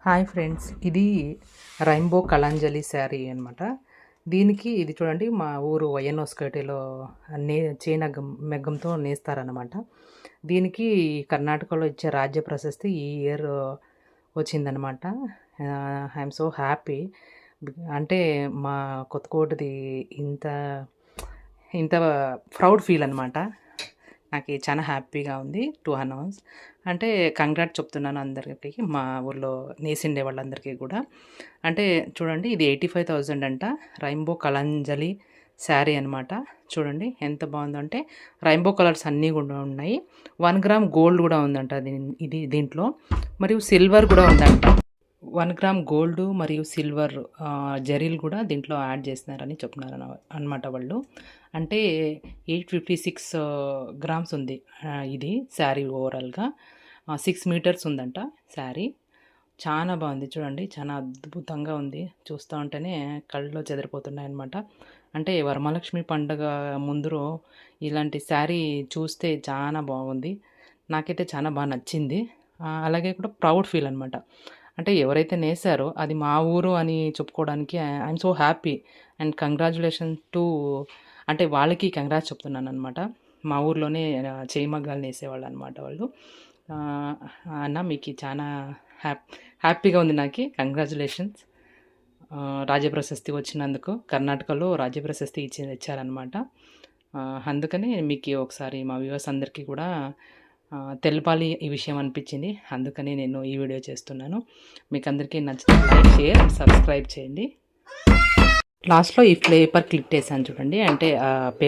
Hi friends, ఇది rainbow Kalanjali sari అనమాట. దీనికి ఇది చూడండి, మా ఊరు వైఎన్ఓస్కటిలో మెగ్గంతో నేస్తారనమాట. దీనికి కర్ణాటకలో ఇచ్చే రాజ్య ప్రశస్తి ఈ ఇయర్ వచ్చిందనమాట. I'm so happy. అంటే మా కొత్తకోటది ఇంత ఇంత ప్రౌడ్ ఫీల్ అనమాట. నాకు చాలా హ్యాపీగా ఉంది. 2 అనౌన్స్ అంటే కంగ్రాట్ చెప్తున్నాను అందరికీ, మా ఊర్లో నేసిండే వాళ్ళందరికీ కూడా. అంటే చూడండి, ఇది 85,000 అంట. రైన్బో కళాంజలి శారీ అనమాట. చూడండి ఎంత బాగుందంటే, రైన్బో కలర్స్ అన్నీ కూడా ఉన్నాయి. 1 గ్రామ్ గోల్డ్ కూడా ఉందంట దీంట్లో, మరియు సిల్వర్ కూడా ఉందంట. 1 గ్రామ్ గోల్డ్ మరియు సిల్వర్ జరీలు కూడా దీంట్లో యాడ్ చేస్తున్నారని చెప్తున్నారు అనమాట వాళ్ళు. అంటే 856 గ్రామ్స్ ఉంది ఇది శారీ. ఓవరాల్గా 6 మీటర్స్ ఉందంట శారీ. చాలా బాగుంది చూడండి, చాలా అద్భుతంగా ఉంది. చూస్తూ ఉంటేనే కళ్ళలో చెదిరిపోతున్నాయి అనమాట. అంటే వరమహాలక్ష్మి పండుగ ముందు ఇలాంటి శారీ చూస్తే చాలా బాగుంది. నాకైతే చాలా బాగా నచ్చింది. అలాగే కూడా ప్రౌడ్ ఫీల్ అనమాట. అంటే ఎవరైతే నేసారో అది మా ఊరు అని చెప్పుకోవడానికి I'm so happy and congratulation to, అంటే వాళ్ళకి కంగ్రాట్స్ చెప్తున్నాను అనమాట. మా ఊర్లోనే చేయి మగ్గాలు నేసేవాళ్ళు అనమాట వాళ్ళు. అన్న మీకు చాలా హ్యాపీగా ఉంది. నాకు కంగ్రాచులేషన్స్. రాజ్యప్రశస్తి వచ్చినందుకు కర్ణాటకలో రాజ్యప్రశస్తి ఇచ్చారనమాట. అందుకని మీకు ఒకసారి మా వ్యూవర్స్ అందరికీ కూడా తెలపాలి ఈ విషయం అనిపించింది. అందుకని నేను ఈ వీడియో చేస్తున్నాను. మీకు అందరికీ నచ్చితే లైక్, షేర్, సబ్స్క్రైబ్ చేయండి. లాస్ట్లో ఈ పేపర్ క్లిక్ చేశాను చూడండి, అంటే పేపర్